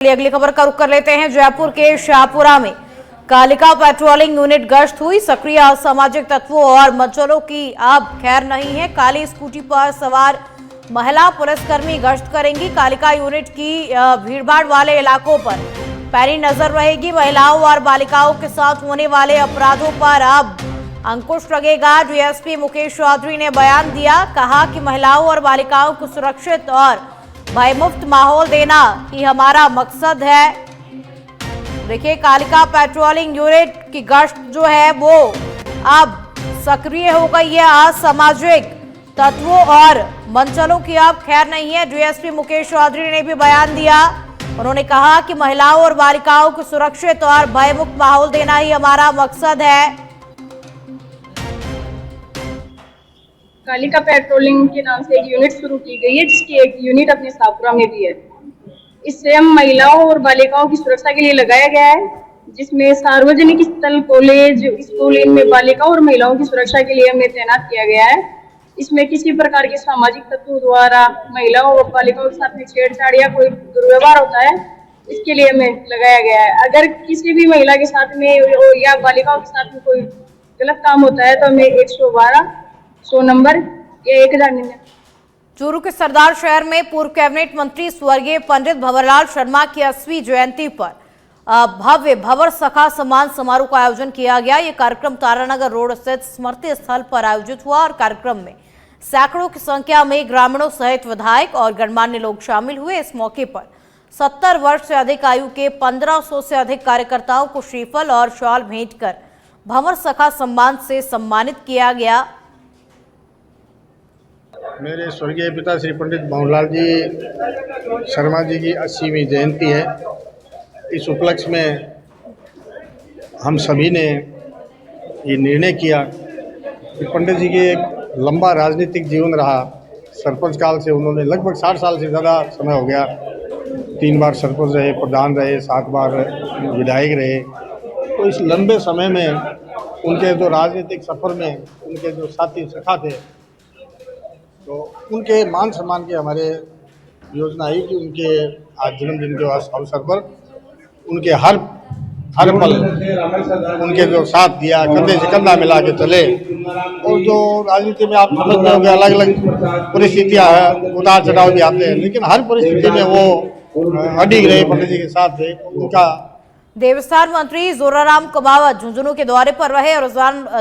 अगली खबर का रुख कर लेते हैं। जयपुर के शाहपुरा में कालिका पेट्रोलिंग यूनिट गश्त हुई। सक्रिय असामाजिक तत्वों और मचलों की अब खैर नहीं है। काली स्कूटी पर सवार महिला पुलिसकर्मी गश्त करेंगी। कालिका यूनिट की भीड़भाड़ वाले इलाकों पर पैनी नजर रहेगी। महिलाओं और बालिकाओं के साथ होने वाले अपराधों पर अब अंकुश लगेगा। डीएसपी मुकेश चौधरी ने बयान दिया, कहा कि महिलाओं और बालिकाओं को सुरक्षित और भयमुक्त माहौल देना ही हमारा मकसद है। देखिए, कालिका पेट्रोलिंग यूनिट की गश्त जो है वो अब सक्रिय हो गई है। असामाजिक तत्वों और मंचलों की अब खैर नहीं है। डीएसपी मुकेश चौधरी ने भी बयान दिया। उन्होंने कहा कि महिलाओं और बालिकाओं को सुरक्षित और भयमुक्त माहौल देना ही हमारा मकसद है। कालिका पेट्रोलिंग के नाम से एक यूनिट शुरू की गई है, जिसकी एक यूनिट अपने शाहपुरा में भी है। इससे हम महिलाओं और बालिकाओं की सुरक्षा के लिए लगाया गया है, जिसमें सार्वजनिक स्थल, कॉलेज, स्कूल, इनमें बालिकाओं और महिलाओं की सुरक्षा के लिए हमें तैनात किया गया है। इसमें किसी प्रकार के सामाजिक तत्वों द्वारा महिलाओं और बालिकाओं के साथ में छेड़छाड़ या कोई दुर्व्यवहार होता है, इसके लिए हमें लगाया गया है। अगर किसी भी महिला के साथ में या बालिकाओं के साथ में कोई गलत काम होता है तो हमें 112 100 नंबर या 1099। चूरू के सरदार शहर में पूर्व कैबिनेट मंत्री स्वर्गीय पंडित भंवरलाल शर्मा की 80वीं जयंती पर भव्य भंवर सखा सम्मान समारोह का आयोजन किया गया। यह कार्यक्रम तारानगर रोड स्थित स्मृति स्थल पर आयोजित हुआ और कार्यक्रम में सैकड़ों की संख्या में ग्रामीणों सहित विधायक और गणमान्य लोग शामिल हुए। इस मौके पर 70 वर्ष से अधिक आयु के 1500 से अधिक कार्यकर्ताओं को श्रीफल और शॉल भेंट कर भंवर सखा सम्मान से सम्मानित किया गया। मेरे स्वर्गीय पिता श्री पंडित भंवरलाल जी शर्मा जी की 80वीं जयंती है। इस उपलक्ष्य में हम सभी ने ये निर्णय किया कि पंडित जी के एक लंबा राजनीतिक जीवन रहा। सरपंच काल से उन्होंने लगभग 60 साल से ज़्यादा समय हो गया। 3 बार सरपंच रहे, प्रधान रहे, 7 बार विधायक रहे। तो इस लंबे समय में उनके जो राजनीतिक सफ़र में उनके जो साथी सखा थे, तो उनके मान सम्मान की हमारे योजना आई कि उनके आज जन्मदिन के अवसर पर उनके हर पल उनके जो साथ दिया, कंधे से कंधा मिला के चले। और जो राजनीति में आप समझते हो कि अलग अलग परिस्थितियां हैं, उतार चढ़ाव भी आते हैं, लेकिन हर परिस्थिति में वो अडिग रहे, पंडित जी के साथ थे। उनका देवस्थान मंत्री जोराराम कमावत झुंझुनू के दौरे पर रहे और उस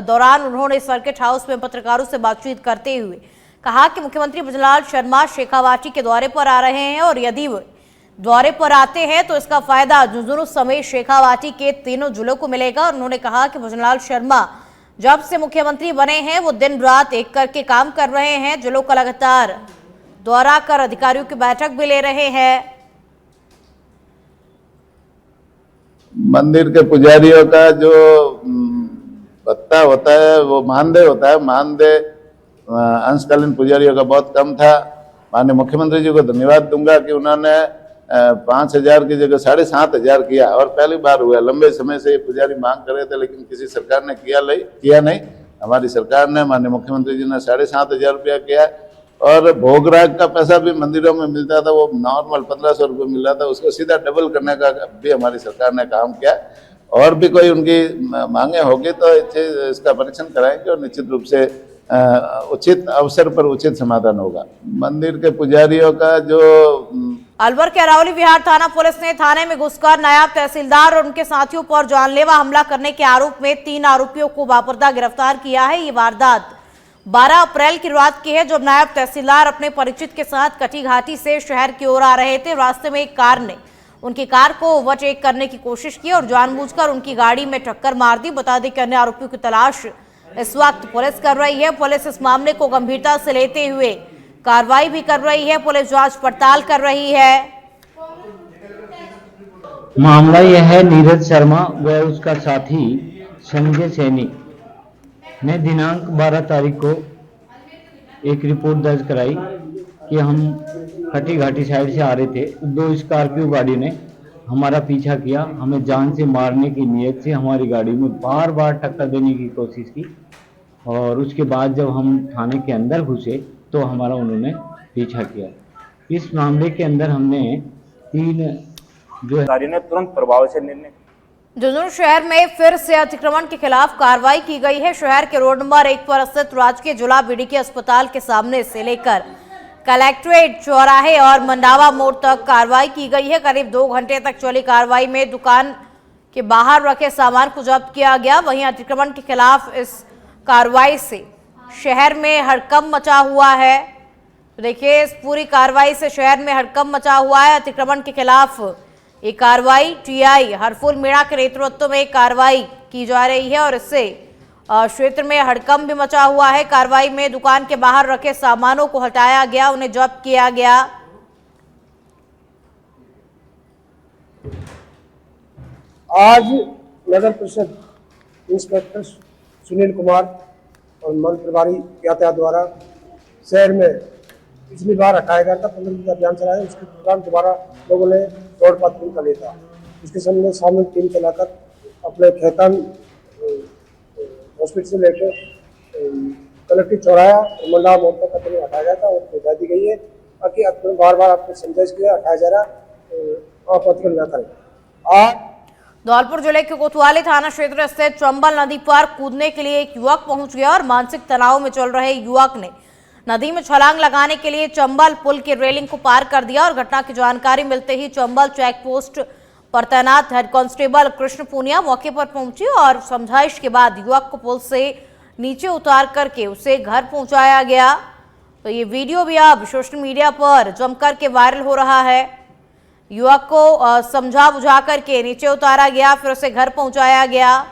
दौरान उन्होंने सर्किट हाउस में पत्रकारों से बातचीत करते हुए कहा कि मुख्यमंत्री भंवरलाल शर्मा शेखावाटी के दौरे पर आ रहे हैं और यदि वो दौरे पर आते हैं तो इसका फायदा झुंझुनू समेत शेखावाटी के तीनों जिलों को मिलेगा। और उन्होंने कहा कि भंवरलाल शर्मा जब से मुख्यमंत्री बने हैं वो दिन रात एक करके काम कर रहे हैं। जिलों का लगातार दौरा कर अधिकारियों की बैठक भी ले रहे हैं। मंदिर के पुजारियों का जो भत्ता होता है वो मानदेय होता है। मानदेय अंशकालीन पुजारियों का बहुत कम था। माननीय मुख्यमंत्री जी को धन्यवाद दूंगा कि उन्होंने 5000 की जगह 7500 किया और पहली बार हुआ। लंबे समय से पुजारी मांग कर रहे थे, लेकिन किसी सरकार ने किया नहीं। हमारी सरकार ने, माननीय मुख्यमंत्री जी ने 7500 रुपया किया। और भोग राग का पैसा भी मंदिरों में मिलता था, वो नॉर्मल 1500 रुपये मिल रहा था, उसको सीधा डबल करने का भी हमारी सरकार ने काम किया। और भी कोई उनकी मांगे होगी तो इसका परीक्षण कराएंगे और निश्चित रूप से उचित अवसर पर उचित समाधान होगा। मंदिर के पुजारियों का जो अलवर के अरावली विहार थाना पुलिस ने थाने में घुसकर नायब तहसीलदार और उनके साथियों पर जानलेवा हमला करने के आरोप में 3 आरोपियों को वापरदा गिरफ्तार किया है। ये वारदात 12 अप्रैल की रात की है, जब नायब तहसीलदार अपने परिचित के साथ कटी घाटी से शहर की ओर आ रहे थे। रास्ते में एक कार ने उनकी कार को ओवरटेक करने की कोशिश की और जानबूझकर उनकी गाड़ी में टक्कर मार दी। बता दें कि अन्य आरोपियों की तलाश इस वक्त पुलिस कर रही है। पुलिस इस मामले को गंभीरता से लेते हुए कार्रवाई भी कर रही है। पुलिस जांच पड़ताल कर रही है। मामला यह है, नीरज शर्मा व उसका साथी संजय सैनी ने दिनांक 12 तारीख को एक रिपोर्ट दर्ज कराई कि हम खटी घाटी साइड से आ रहे थे। 2 स्कॉर्पियो गाड़ी ने हमारा पीछा किया, हमें जान से मारने की नीयत से हमारी गाड़ी में बार बार टक्कर देने की कोशिश की। और उसके बाद जब हम थाने के अंदर घुसे तो हमारा उन्होंने पीछा किया। इस मामले के अंदर हमने 3 जो है अधिकारी ने तुरंत प्रभाव से निर्णय। झुंझुनू शहर में फिर से अतिक्रमण के खिलाफ कार्रवाई की गई है। शहर के रोड नंबर 1 पर स्थित राजकीय जिला बीडीके अस्पताल के सामने से लेकर कलेक्ट्रेट चौराहे और मंडावा मोड़ तक कार्रवाई की गई है। करीब 2 घंटे तक चली कार्रवाई में दुकान के बाहर रखे सामान को जब्त किया गया। वहीं अतिक्रमण के खिलाफ इस कार्रवाई से शहर में हड़कंप मचा हुआ है। देखिए, इस पूरी कार्रवाई से शहर में हड़कंप मचा हुआ है। अतिक्रमण के खिलाफ ये कार्रवाई टीआई हरफुल मीणा के नेतृत्व में कार्रवाई की जा रही है और इससे क्षेत्र में हड़कंप भी मचा हुआ है। कार्रवाई में दुकान के बाहर रखे सामानों को हटाया गया, उन्हें जब्त किया गया। आज नगर परिषद इंस्पेक्टर सुनील कुमार और मंडल प्रभारी यातायात द्वारा शहर में पिछली बार हटाया गया था, 15 दिन का अभियान चलाया। उसके दौरान दोबारा लोगों ने रोड पात्रिंग कर लिया था। इसके सामने शामिल टीम चलाकर अपने खेतान हॉस्पिटल से लेकर कलेक्ट्रेट चौराहा और मंडा मोड़ तक अतिक्रमण हटाया गया था और पहुँचा दी गई है ताकि अतिक्रमण बार बार आपको समझाइश किया हटाया जा रहा आप अतिक्रमण न करें। धौलपुर जिले के कोतवाली थाना क्षेत्र स्थित चंबल नदी पर कूदने के लिए एक युवक पहुंच गया और मानसिक तनाव में चल रहे युवक ने नदी में छलांग लगाने के लिए चंबल पुल की रेलिंग को पार कर दिया और घटना की जानकारी मिलते ही चंबल चेक पोस्ट पर तैनात हेड कांस्टेबल कृष्ण पूनिया मौके पर पहुंचे और समझाइश के बाद युवक को पुल से नीचे उतार करके उसे घर पहुंचाया गया। तो ये वीडियो भी अब सोशल मीडिया पर जमकर के वायरल हो रहा है। युवक को समझा बुझा करके नीचे उतारा गया, फिर उसे घर पहुंचाया गया।